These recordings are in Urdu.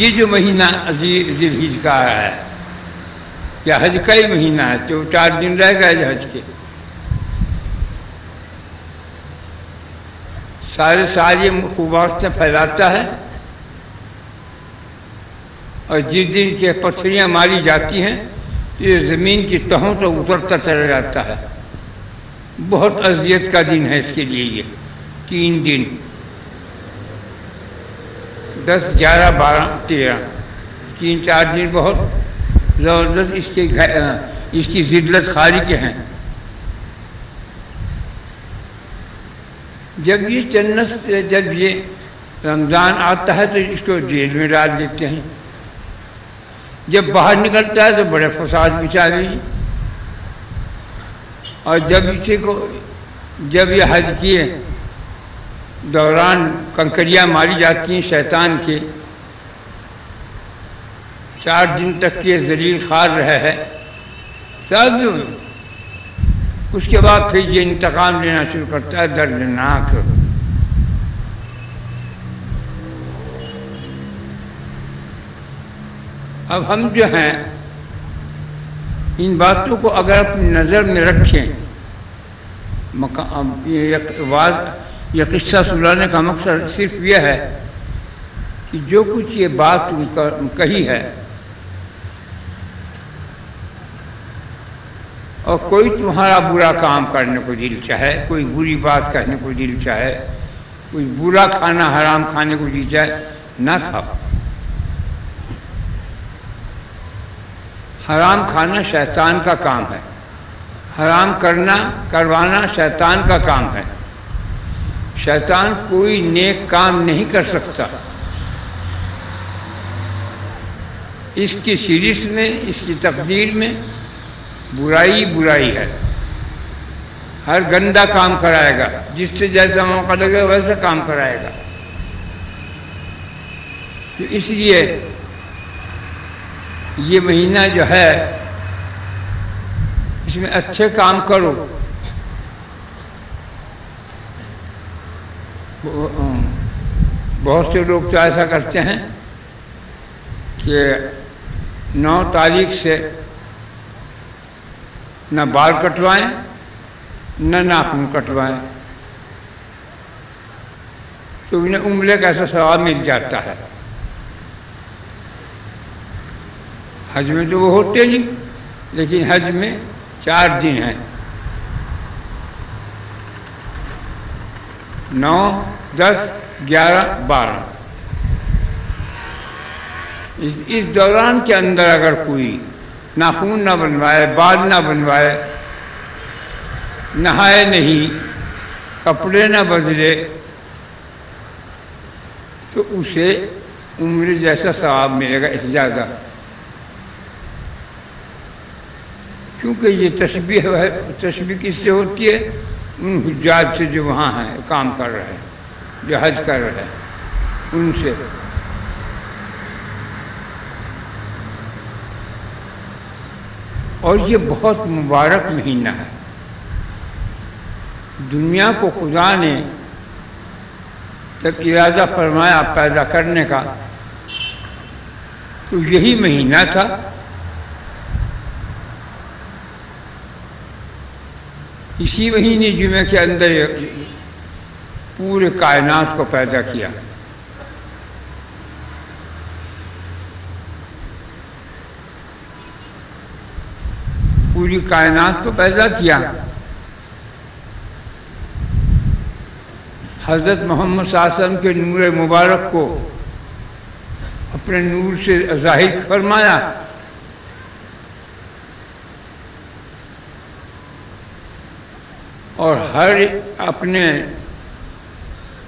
یہ جو مہینہ ذی الحجہ کا ہے یا حج کا ہی مہینہ ہے، تو 4 دن رہ گئے حج کے، سارے سال یہ خوبات سے پھیلاتا ہے، اور جس دن کے پتھریاں ماری جاتی ہیں یہ زمین کی تہوں سے اترتا چلا جاتا ہے۔ بہت اذیت کا دن ہے اس کے لیے، یہ 3 دن 10 11 12 13 3-4 دن بہت زبردست اس کی ذلت خاری کے ہیں۔ جب یہ رمضان آتا ہے تو اس کو جیل میں ڈال دیتے ہیں، جب باہر نکلتا ہے تو بڑے فساد مچا دیجیے، اور جب یہ حج کیے دوران کنکریاں ماری جاتی ہیں شیطان کے، 4 دن تک یہ ذلیل خوار رہے ہے سب، اس کے بعد پھر یہ انتقام لینا شروع کرتا ہے دردناک۔ اب ہم جو ہیں ان باتوں کو اگر اپنی نظر میں رکھیں، یہ قصہ سنانے کا مقصد صرف یہ ہے کہ جو کچھ یہ بات کہی ہے، اور کوئی تمہارا برا کام کرنے کو دل چاہے، کوئی بری بات کہنے کو دل چاہے، کوئی برا کھانا حرام کھانے کو دل چاہے، نہ کھاؤ۔ حرام کھانا شیطان کا کام ہے، حرام کروانا شیطان کا کام ہے۔ شیطان کوئی نیک کام نہیں کر سکتا، اس کی سیریز میں، اس کی تقدیر میں برائی ہے۔ ہر گندا کام کرائے گا، جس سے جیسا موقع لگے ویسا کام کرائے گا۔ تو اس لیے یہ مہینہ جو ہے اس میں اچھے کام کرو۔ بہت سے لوگ تو ایسا کرتے ہیں کہ 9 تاریخ سے نہ بال کٹوائیں نہ ناخن کٹوائیں، تو انہیں عمرے کا ایسا ثواب مل جاتا ہے۔ حج میں تو وہ ہوتے نہیں، لیکن حج میں 4 دن ہیں، 9 10 11 12۔ اس دوران کے اندر اگر کوئی ناخن نہ بنوائے، بال نہ بنوائے، نہائے نہیں، کپڑے نہ بدلے، تو اسے عمر جیسا ثواب ملے گا، اس زیادہ۔ کیونکہ یہ تشبیہ ہے، تشبیہ کس سے ہوتی ہے؟ ان حجاج سے جو وہاں ہیں، کام کر رہے ہیں، جو حج کر رہے ہیں، ان سے۔ اور یہ بہت مبارک مہینہ ہے، دنیا کو خدا نے جب ارادہ فرمایا پیدا کرنے کا تو یہی مہینہ تھا۔ اسی مہینے جمعے کے اندر پورے کائنات کو پیدا کیا۔ پوری کائنات کو پیدا کیا۔ حضرت محمد صلی اللہ علیہ وسلم کے نور مبارک کو اپنے نور سے ظاہر فرمایا، اور ہر اپنے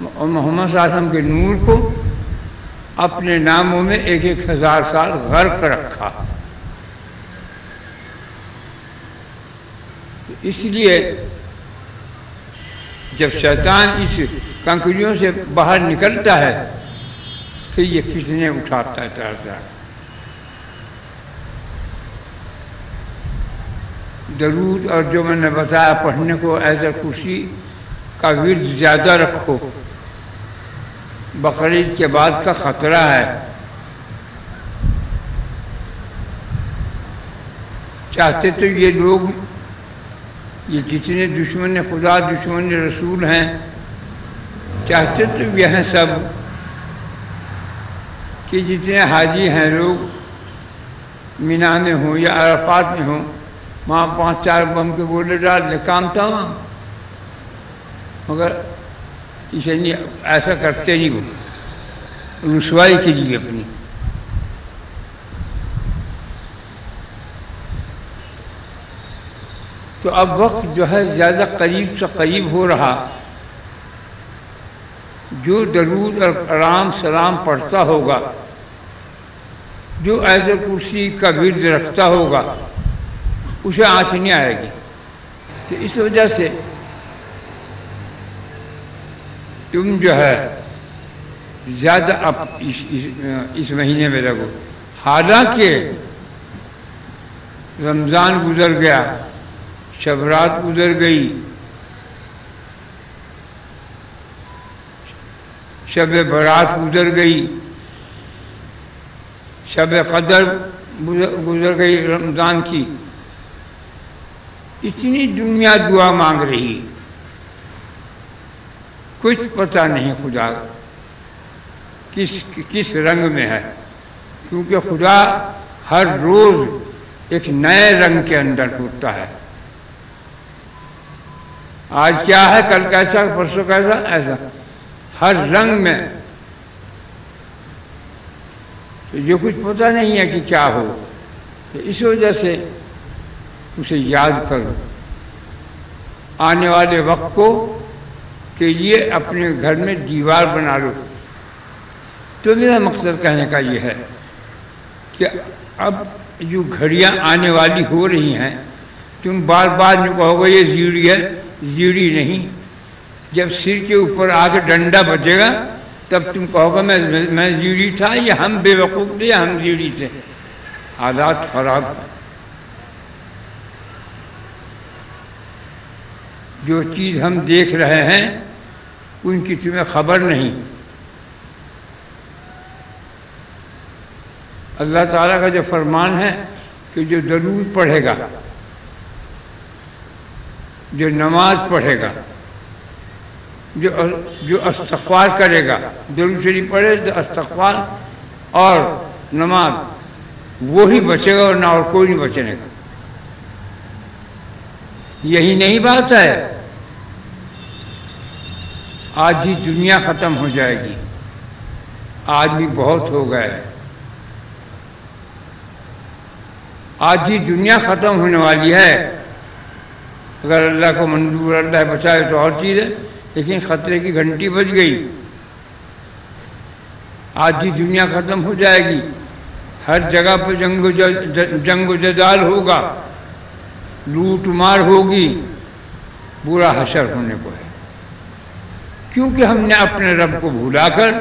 محمد صلی اللہ علیہ وسلم کے نور کو اپنے ناموں میں 1000 سال غرق رکھا۔ اس لیے جب شیطان اس کنکریوں سے باہر نکلتا ہے پھر یہ فتنے اٹھاتا ہے طرح طرح۔ درود اور جو میں نے بتایا پڑھنے کو، ایسا خوشی کا ورد زیادہ رکھو، بقرعید کے بعد کا خطرہ ہے چاہتے تو یہ لوگ، یہ جتنے دشمن خدا دشمن رسول ہیں، چاہتے تو یہ ہیں سب کہ جتنے حاجی ہیں لوگ مینا میں ہوں یا عرفات میں ہوں، وہاں 5-4 بم کے گولے ڈال دے، کام تمام۔ مگر اسے نہیں، ایسا کرتے نہیں، وہ رسوائی کے لیے اپنی۔ تو اب وقت جو ہے زیادہ قریب سے قریب ہو رہا، جو درود اور کرام سلام پڑھتا ہوگا، جو آیت الکرسی کا ورد رکھتا ہوگا، اسے آنچ نہیں آئے گی۔ تو اس وجہ سے تم جو ہے زیادہ اب اس مہینے میں لگو۔ حالانکہ رمضان گزر گیا، شب رات گزر گئی، شب برات گزر گئی، شب قدر گزر گئی رمضان کی، اتنی دنیا دعا مانگ رہی، کچھ پتہ نہیں خدا کس رنگ میں ہے، کیونکہ خدا ہر روز ایک نئے رنگ کے اندر ٹوٹتا ہے۔ آج کیا ہے، کل کیسا، پرسوں کیسا، ایسا ہر رنگ میں۔ تو یہ کچھ پتہ نہیں ہے کہ کیا ہو، تو اس وجہ سے اسے یاد کرو آنے والے وقت کو، کہ یہ اپنے گھر میں دیوار بنا لو۔ تو میرا مقصد کہنے کا یہ ہے کہ اب جو گھڑیاں آنے والی ہو رہی ہیں، تم بار بار جو کہو گے یہ زیڑی ہے، زیڑی نہیں۔ جب سر کے اوپر آ کے ڈنڈا بجے گا تب تم کہو گا میں زیڑی تھا، یا ہم بے وقوف تھے، یا ہم زیڑی تھے۔ حالات خراب، جو چیز ہم دیکھ رہے ہیں ان کی تمہیں خبر نہیں۔ اللہ تعالیٰ کا جو فرمان ہے کہ جو درود پڑھے گا، جو نماز پڑھے گا، جو استغفار کرے گا، درود شریف پڑھے تو استغفار اور نماز، وہی بچے گا ورنہ اور کوئی نہیں بچنے گا۔ یہی نہیں بات ہے، آج ہی دنیا ختم ہو جائے گی، آدمی بہت ہو گئے، آج ہی دنیا ختم ہونے والی ہے۔ اگر اللہ کو منظور، اللہ بچائے تو اور چیز ہے، لیکن خطرے کی گھنٹی بج گئی، آج ہی دنیا ختم ہو جائے گی، ہر جگہ پہ جنگ و جدال ہوگا، لوٹ مار ہوگی، برا حشر ہونے کو ہے، کیونکہ ہم نے اپنے رب کو بھولا کر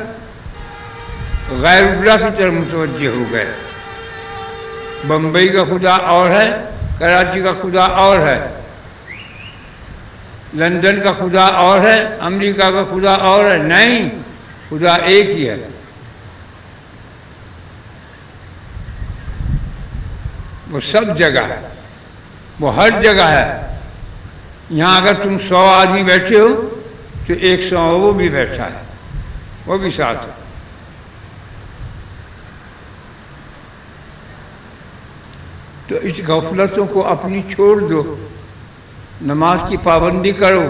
غیر اللہ کی طرف متوجہ ہو گئے۔ بمبئی کا خدا اور ہے، کراچی کا خدا اور ہے، لندن کا خدا اور ہے، امریکہ کا خدا اور ہے، نہیں، خدا ایک ہی ہے۔ وہ سب جگہ ہے، وہ ہر جگہ ہے۔ یہاں اگر تم 100 آدمی بیٹھے ہو تو 100 وہ بھی بیٹھا ہے، وہ بھی ساتھ ہے۔ تو اس غفلتوں کو اپنی چھوڑ دو، نماز کی پابندی کرو،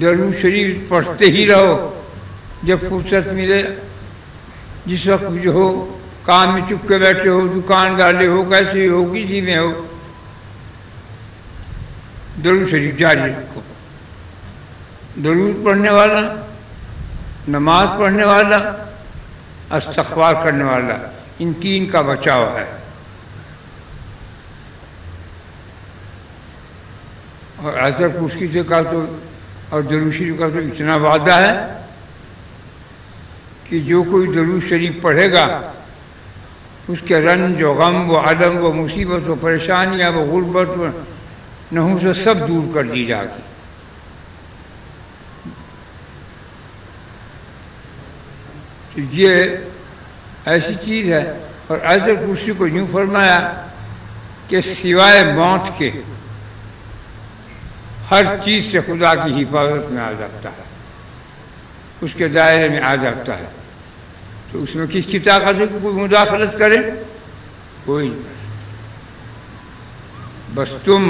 درود شریف پڑھتے ہی رہو، جب فرصت ملے، جس وقت جو ہو، کام میں چپ کے بیٹھے ہو، دکان ڈالے ہو، کیسے ہو، کسی میں ہو، درود شریف جاری رکھو۔ درود پڑھنے والا، نماز پڑھنے والا، استغفار کرنے والا، ان تین کا بچاؤ ہے۔ اور آیت الکرسی سے کا تو اور درود شریف کا تو اتنا وعدہ ہے کہ جو کوئی درود شریف پڑھے گا اس کے رنج و غم و عدم و مصیبت و پریشانیاں و غربت و نحوست سب دور کر دی جائے گی۔ تو یہ ایسی چیز ہے۔ اور آیت الکرسی کو یوں فرمایا کہ سوائے موت کے ہر چیز سے خدا کی حفاظت میں آ جاتا ہے، اس کے دائرے میں آ جاتا ہے، تو اس میں کس کی طاقت ہے کہ کوئی مداخلت کرے؟ کوئی نہیں۔ بس تم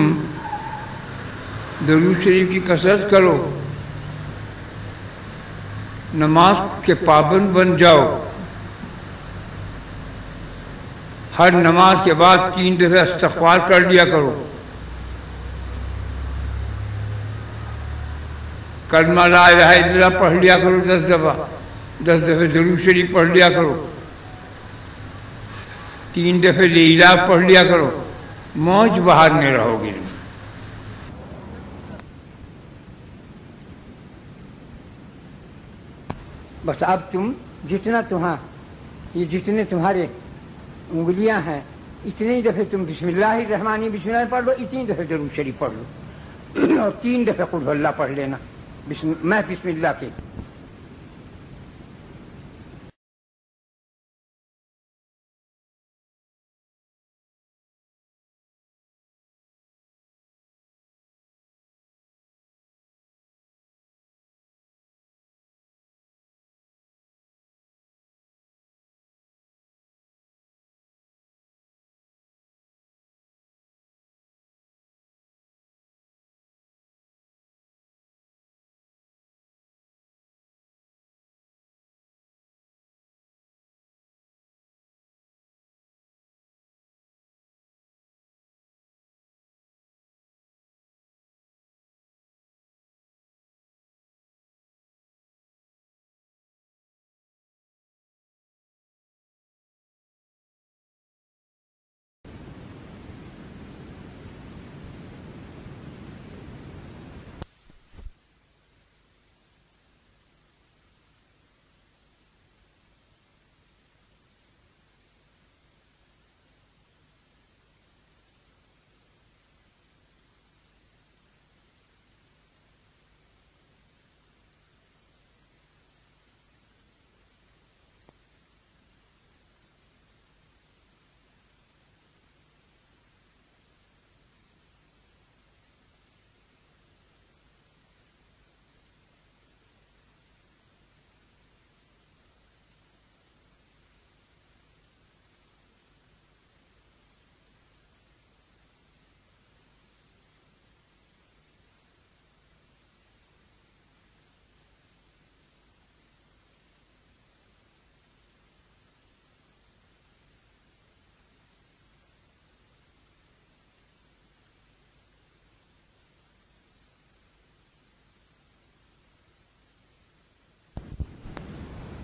درود شریف کی کثرت کرو، نماز کے پابند بن جاؤ، ہر نماز کے بعد 3 دفعہ استغفار کر لیا کرو، کلمہ لا الہ الا اللہ پڑھ لیا کرو 10 دفعہ، 10 دفعہ درود شریف پڑھ لیا کرو، 3 دفعہ لیلا پڑھ لیا کرو، موج بہار میں رہو گے۔ بس اب تم جتنا یہ جتنے تمہارے انگلیاں ہیں اتنے ہی دفعہ تم بسم اللہ الرحمن بسم اللہ پڑھ لو، اتنی دفعہ درود شریف پڑھ لو، اور 3 دفعہ قل ہو اللہ پڑھ لینا میں بسم اللہ کے۔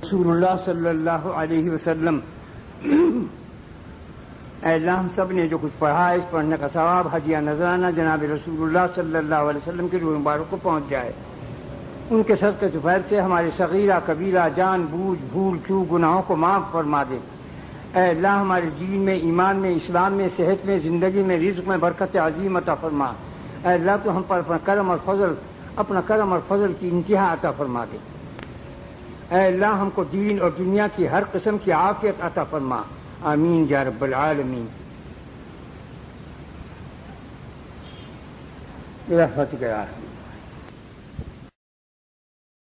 رسول اللہ صلی اللہ علیہ وسلم، اے اللہ ہم سب نے جو کچھ پڑھا ہے اس پڑھنے کا ثواب ہدیہ نذرانہ جناب رسول اللہ صلی اللہ علیہ وسلم کے روح مبارک کو پہنچ جائے، ان کے صدقے فیض سے ہمارے صغیرہ کبیرہ جان بوجھ بھول چوک گناہوں کو معاف فرما دے۔ اے اللہ ہمارے دین میں، ایمان میں، اسلام میں، صحت میں، زندگی میں، رزق میں برکت عظیم عطا فرما۔ اے اللہ تو ہم پر اپنا کرم اور فضل کی انتہا عطا فرما دے۔ اے اللہ ہم کو دین اور دنیا کی ہر قسم کی عافیت عطا فرما، آمین یا رب العالمین۔ برحمتک یا